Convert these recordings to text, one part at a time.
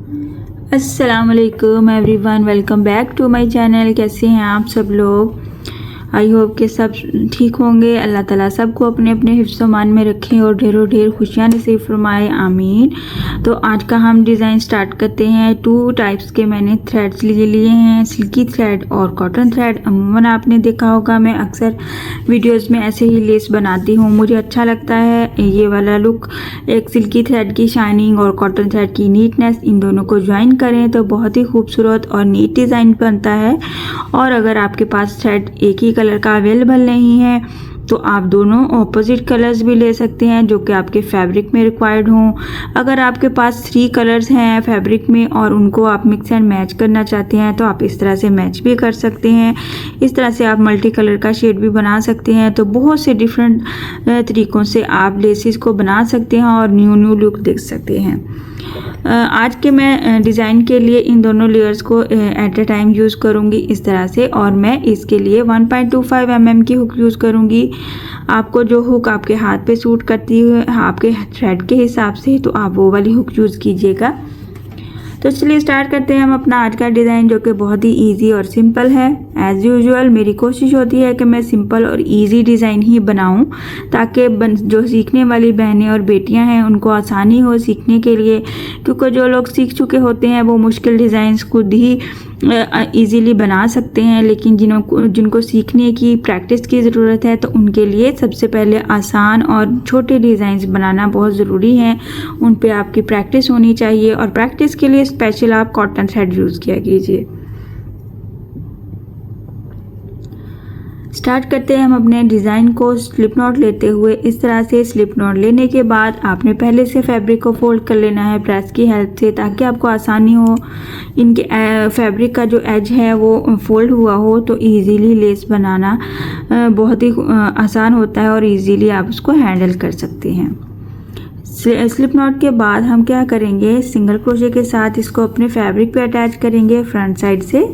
अस्सलाम वालेकुम everyone, welcome back to my channel. कैसे हैं आप सब लोग? आई होप कि सब ठीक होंगे। अल्लाह ताला सबको अपने अपने हिफ्ज़ मान में रखें और ढेरों ढेर खुशियाँ नसीब फरमाए, आमीन। तो आज का हम डिज़ाइन स्टार्ट करते हैं। 2 टाइप्स के मैंने थ्रेड्स लिए हैं, सिल्की थ्रेड और कॉटन थ्रेड। अमूमन आपने देखा होगा मैं अक्सर वीडियोस में ऐसे ही लेस बनाती हूँ, मुझे अच्छा लगता है ये वाला लुक। एक सिल्की थ्रेड की शाइनिंग और कॉटन थ्रेड की नीटनेस, इन दोनों को ज्वाइन करें तो बहुत ही खूबसूरत और नीट डिज़ाइन बनता है। और अगर आपके पास थ्रेड एक ही कलर का अवेलेबल नहीं है तो आप दोनों ऑपोजिट कलर्स भी ले सकते हैं जो कि आपके फैब्रिक में रिक्वायर्ड हों। अगर आपके पास 3 कलर्स हैं फैब्रिक में और उनको आप मिक्स एंड मैच करना चाहते हैं तो आप इस तरह से मैच भी कर सकते हैं। इस तरह से आप मल्टी कलर का शेड भी बना सकते हैं। तो बहुत से डिफरेंट तरीक़ों से आप लेसिस को बना सकते हैं और न्यू लुक देख सकते हैं। आज के मैं डिज़ाइन के लिए इन दोनों लेयर्स को एट अ टाइम यूज़ करूँगी इस तरह से, और मैं इसके लिए 1.25 mm की हुक यूज़ करूँगी। आपको जो हुक आपके हाथ पे सूट करती है आपके थ्रेड के हिसाब से, तो आप वो वाली हुक यूज़ कीजिएगा। तो चलिए स्टार्ट करते हैं हम अपना आज का डिज़ाइन, जो कि बहुत ही इजी और सिंपल है। एज़ यूजुअल मेरी कोशिश होती है कि मैं सिंपल और इजी डिज़ाइन ही बनाऊं ताकि जो सीखने वाली बहनें और बेटियां हैं उनको आसानी हो सीखने के लिए, क्योंकि जो लोग सीख चुके होते हैं वो मुश्किल डिज़ाइंस खुद ही इजीली बना सकते हैं, लेकिन जिनको सीखने की प्रैक्टिस की ज़रूरत है तो उनके लिए सबसे पहले आसान और छोटे डिज़ाइंस बनाना बहुत ज़रूरी है। उन पे आपकी प्रैक्टिस होनी चाहिए और प्रैक्टिस के लिए स्पेशल आप कॉटन थ्रेड यूज़ किया कीजिए। स्टार्ट करते हैं हम अपने डिज़ाइन को स्लिप नॉट लेते हुए। इस तरह से स्लिप नॉट लेने के बाद आपने पहले से फैब्रिक को फोल्ड कर लेना है प्रेस की हेल्प से, ताकि आपको आसानी हो। इनके फैब्रिक का जो एज है वो फोल्ड हुआ हो तो इजीली लेस बनाना बहुत ही आसान होता है और इजीली आप उसको हैंडल कर सकते हैं। स्लिप नॉट के बाद हम क्या करेंगे, सिंगल क्रोशे के साथ इसको अपने फैब्रिक पे अटैच करेंगे फ्रंट साइड से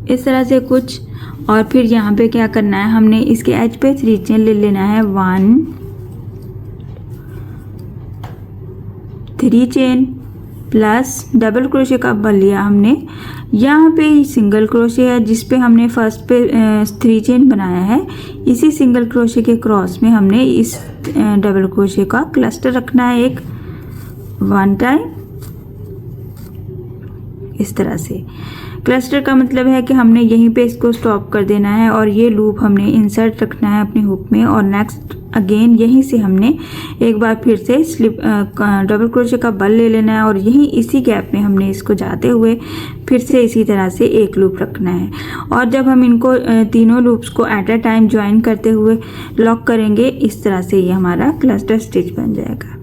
इस तरह से कुछ। और फिर यहाँ पे क्या करना है, हमने इसके एज पे 3 चेन ले लेना है। 1 3 चेन प्लस डबल क्रोशे का बल लिया हमने। यहाँ पे सिंगल क्रोशे है जिस पे हमने फर्स्ट पे 3 चेन बनाया है। इसी सिंगल क्रोशे के क्रॉस में हमने इस डबल क्रोशे का क्लस्टर रखना है एक 1 टाइम इस तरह से। क्लस्टर का मतलब है कि हमने यहीं पे इसको स्टॉप कर देना है और ये लूप हमने इंसर्ट रखना है अपनी हुक में, और नेक्स्ट अगेन यहीं से हमने एक बार फिर से डबल क्रोशे का बल ले लेना है और यहीं इसी गैप में हमने इसको जाते हुए फिर से इसी तरह से एक लूप रखना है। और जब हम इनको तीनों लूप्स को एट अ टाइम ज्वाइन करते हुए लॉक करेंगे, इस तरह से ये हमारा क्लस्टर स्टिच बन जाएगा।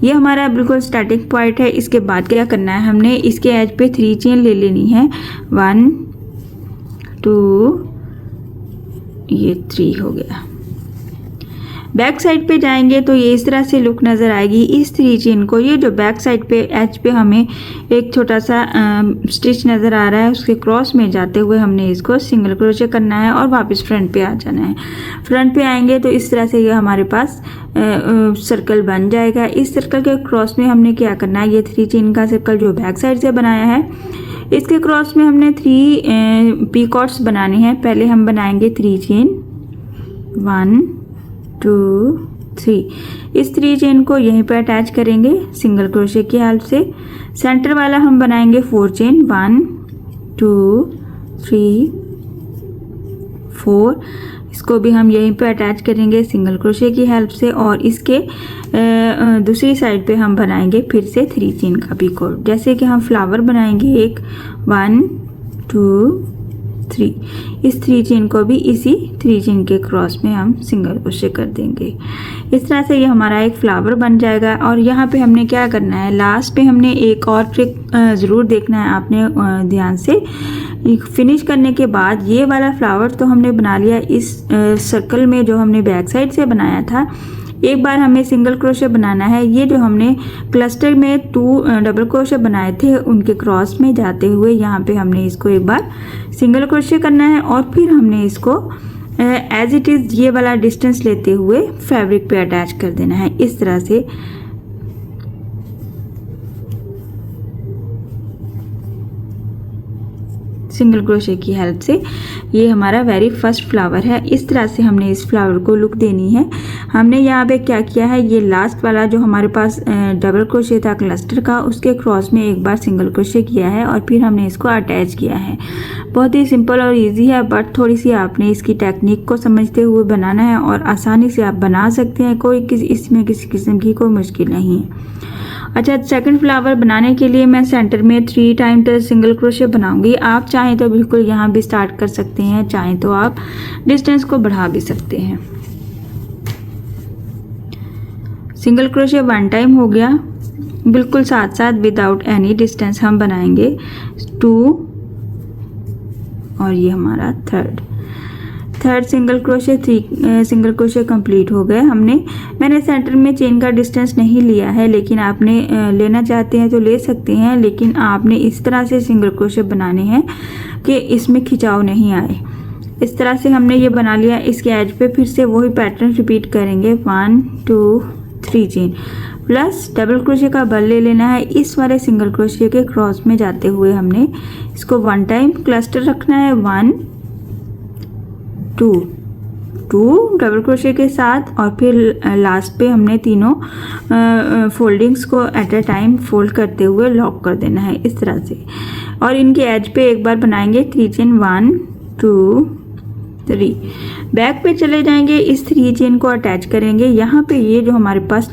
ये हमारा बिल्कुल स्टार्टिंग पॉइंट है। इसके बाद क्या करना है, हमने इसके एज पे 3 चेन ले लेनी है। 1 2 ये 3 हो गया। बैक साइड पे जाएंगे तो ये इस तरह से लुक नज़र आएगी। इस 3 चेन को, ये जो बैक साइड पे एज पे हमें एक छोटा सा स्टिच नज़र आ रहा है, उसके क्रॉस में जाते हुए हमने इसको सिंगल क्रोशे करना है और वापस फ्रंट पे आ जाना है। फ्रंट पे आएंगे तो इस तरह से ये हमारे पास सर्कल बन जाएगा। इस सर्कल के क्रॉस में हमने क्या करना है, ये 3 चेन का सर्कल जो बैक साइड से बनाया है इसके क्रॉस में हमने 3 पीकॉट्स बनाने हैं। पहले हम बनाएंगे 3 चेन 1 2 3। इस 3 चेन को यहीं पर अटैच करेंगे सिंगल क्रोशे की हेल्प से। सेंटर वाला हम बनाएंगे 4 चेन 1 2 3 4। इसको भी हम यहीं पे अटैच करेंगे सिंगल क्रोशे की हेल्प से, और इसके दूसरी साइड पे हम बनाएंगे फिर से 3 चेन का पीकॉट, जैसे कि हम फ्लावर बनाएंगे एक 1 2 3। इस 3 चेन को भी इसी 3 चेन के क्रॉस में हम सिंगल क्रोशे कर देंगे। इस तरह से ये हमारा एक फ्लावर बन जाएगा। और यहाँ पे हमने क्या करना है, लास्ट पे हमने एक और ट्रिक ज़रूर देखना है आपने ध्यान से। फिनिश करने के बाद ये वाला फ्लावर तो हमने बना लिया इस सर्कल में जो हमने बैक साइड से बनाया था। एक बार हमें सिंगल क्रोशे बनाना है। ये जो हमने क्लस्टर में 2 डबल क्रोशे बनाए थे उनके क्रॉस में जाते हुए यहाँ पे हमने इसको एक बार सिंगल क्रोशे करना है और फिर हमने इसको एज इट इज़ ये वाला डिस्टेंस लेते हुए फैब्रिक पे अटैच कर देना है इस तरह से। सिंगल क्रोशे की हेल्प से। ये हमारा वेरी फर्स्ट फ्लावर है। इस तरह से हमने इस फ्लावर को लुक देनी है। हमने यहाँ पे क्या किया है, ये लास्ट वाला जो हमारे पास डबल क्रोशे था क्लस्टर का, उसके क्रॉस में एक बार सिंगल क्रोशे किया है और फिर हमने इसको अटैच किया है। बहुत ही सिंपल और इजी है, बट थोड़ी सी आपने इसकी टेक्निक को समझते हुए बनाना है और आसानी से आप बना सकते हैं। इसमें किसी किस्म की कोई मुश्किल नहीं है। अच्छा, सेकंड फ्लावर बनाने के लिए मैं सेंटर में 3 टाइम सिंगल क्रोशे बनाऊंगी। आप चाहें तो बिल्कुल यहाँ भी स्टार्ट कर सकते हैं, चाहें तो आप डिस्टेंस को बढ़ा भी सकते हैं। सिंगल क्रोशे 1 टाइम हो गया, बिल्कुल साथ साथ विदाउट एनी डिस्टेंस हम बनाएंगे 2 और ये हमारा third single crochet. 3 single crochet complete हो गए। मैंने सेंटर में चेन का डिस्टेंस नहीं लिया है, लेकिन आपने लेना चाहते हैं तो ले सकते हैं, लेकिन आपने इस तरह से सिंगल क्रोशे बनाने हैं कि इसमें खिंचाव नहीं आए। इस तरह से हमने ये बना लिया। इसके एज पे फिर से वही पैटर्न रिपीट करेंगे, 1 2 3 चेन प्लस डबल क्रोशे का बल ले लेना है। इस वाले सिंगल क्रोशे के क्रॉस में जाते हुए हमने इसको 1 टाइम क्लस्टर रखना है, 1 2 डबल क्रोशे के साथ, और फिर लास्ट पे हमने तीनों फोल्डिंग्स को एट अ टाइम फोल्ड करते हुए लॉक कर देना है इस तरह से। और इनके एज पे एक बार बनाएंगे 3 चेन, 1 2 3। बैक पे चले जाएंगे, इस 3 चेन को अटैच करेंगे। यहाँ पे ये जो हमारे पास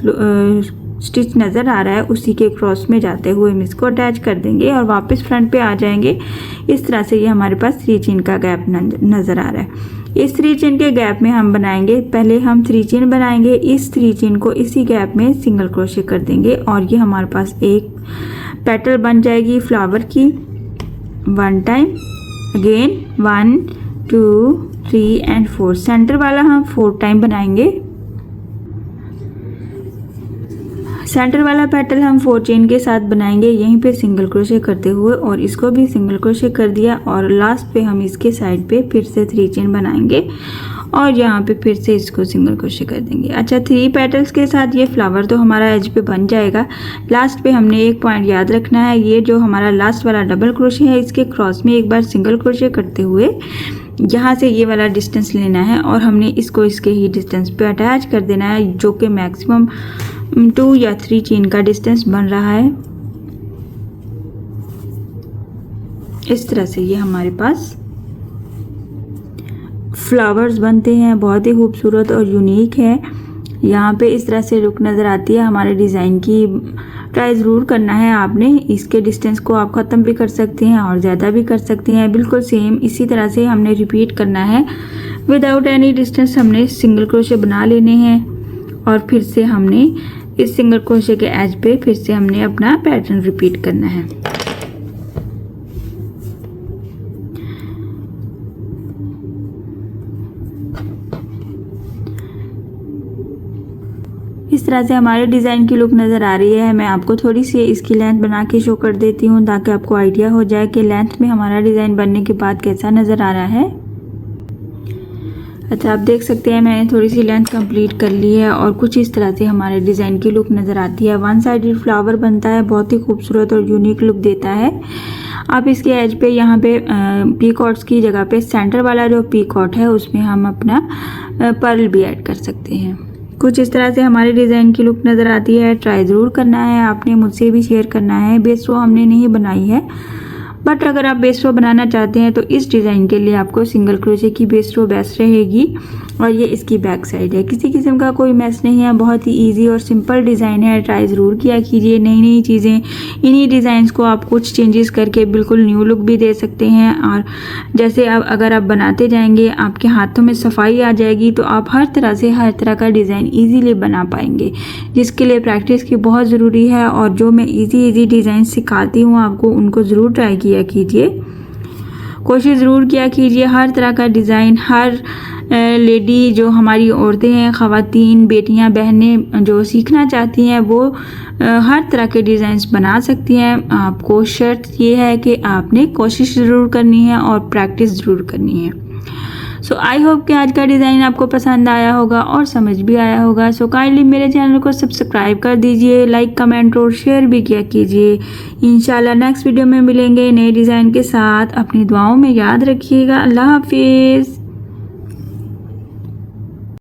स्टिच नज़र आ रहा है उसी के क्रॉस में जाते हुए हम इसको अटैच कर देंगे और वापस फ्रंट पे आ जाएंगे। इस तरह से ये हमारे पास 3 चेन का गैप नज़र आ रहा है। इस 3 चेन के गैप में हम बनाएंगे, पहले हम 3 चेन बनाएंगे, इस 3 चेन को इसी गैप में सिंगल क्रोशे कर देंगे और ये हमारे पास एक पेटल बन जाएगी फ्लावर की। 1 टाइम अगेन, 1 2 3 एंड 4। सेंटर वाला हम 4 टाइम बनाएंगे। सेंटर वाला पेटल हम 4 चेन के साथ बनाएंगे, यहीं पे सिंगल क्रोशे करते हुए, और इसको भी सिंगल क्रोशे कर दिया। और लास्ट पे हम इसके साइड पे फिर से 3 चेन बनाएंगे और यहाँ पे फिर से इसको सिंगल क्रोशे कर देंगे। अच्छा, 3 पेटल्स के साथ ये फ्लावर तो हमारा एज पे बन जाएगा। लास्ट पे हमने एक पॉइंट याद रखना है, ये जो हमारा लास्ट वाला डबल क्रोशे है इसके क्रॉस में एक बार सिंगल क्रोशे करते हुए यहाँ से ये वाला डिस्टेंस लेना है और हमने इसको इसके ही डिस्टेंस पे अटैच कर देना है, जो कि मैक्सिमम 2 या 3 चेन का डिस्टेंस बन रहा है। इस तरह से ये हमारे पास फ्लावर्स बनते हैं, बहुत ही खूबसूरत और यूनिक है। यहाँ पे इस तरह से लुक नज़र आती है हमारे डिज़ाइन की। ट्राई ज़रूर करना है आपने। इसके डिस्टेंस को आप ख़त्म भी कर सकते हैं और ज़्यादा भी कर सकते हैं। बिल्कुल सेम इसी तरह से हमने रिपीट करना है। विदाउट एनी डिस्टेंस हमने सिंगल क्रोशे बना लेने हैं और फिर से हमने इस सिंगल क्रोशे के एज पे फिर से हमने अपना पैटर्न रिपीट करना है। इस तरह से हमारे डिज़ाइन की लुक नज़र आ रही है। मैं आपको थोड़ी सी इसकी लेंथ बना के शो कर देती हूँ ताकि आपको आइडिया हो जाए कि लेंथ में हमारा डिज़ाइन बनने के बाद कैसा नज़र आ रहा है। अच्छा, आप देख सकते हैं मैंने थोड़ी सी लेंथ कंप्लीट कर ली है और कुछ इस तरह से हमारे डिज़ाइन की लुक नज़र आती है। 1 साइडेड फ्लावर बनता है, बहुत ही खूबसूरत और यूनिक लुक देता है। आप इसके एज पे यहाँ पे पीकॉट्स की जगह पे सेंटर वाला जो पीकॉट है उसमें हम अपना पर्ल भी ऐड कर सकते हैं। कुछ इस तरह से हमारे डिज़ाइन की लुक नज़र आती है। ट्राई ज़रूर करना है आपने, मुझसे भी शेयर करना है। बेस रो हमने नहीं बनाई है, बट अगर आप बेस रो बनाना चाहते हैं तो इस डिज़ाइन के लिए आपको सिंगल क्रोशे की बेस रो बेस्ट रहेगी। और ये इसकी बैक साइड है, किसी किस्म का कोई मैस नहीं है, बहुत ही इजी और सिंपल डिज़ाइन है। ट्राई ज़रूर किया कीजिए। नई नई चीज़ें, इन्हीं डिज़ाइंस को आप कुछ चेंजेस करके बिल्कुल न्यू लुक भी दे सकते हैं। और जैसे अब अगर आप बनाते जाएंगे आपके हाथों में सफाई आ जाएगी तो आप हर तरह से हर तरह का डिज़ाइन ईजीली बना पाएंगे, जिसके लिए प्रैक्टिस की बहुत ज़रूरी है। और जो मैं ईजी डिज़ाइन सिखाती हूँ आपको, उनको ज़रूर ट्राई किया कीजिए, कोशिश ज़रूर किया कीजिए। हर तरह का डिज़ाइन, हर लेडी जो हमारी औरतें हैं, ख़वातीन, बेटियां, बहनें जो सीखना चाहती हैं वो हर तरह के डिज़ाइंस बना सकती हैं। आपको शर्त ये है कि आपने कोशिश ज़रूर करनी है और प्रैक्टिस ज़रूर करनी है। सो आई होप कि आज का डिज़ाइन आपको पसंद आया होगा और समझ भी आया होगा। सो काइंडली मेरे चैनल को सब्सक्राइब कर दीजिए, लाइक कमेंट और शेयर भी किया कीजिए। इंशाल्लाह नेक्स्ट वीडियो में मिलेंगे नए डिज़ाइन के साथ। अपनी दुआओं में याद रखिएगा। अल्लाह हाफिज़।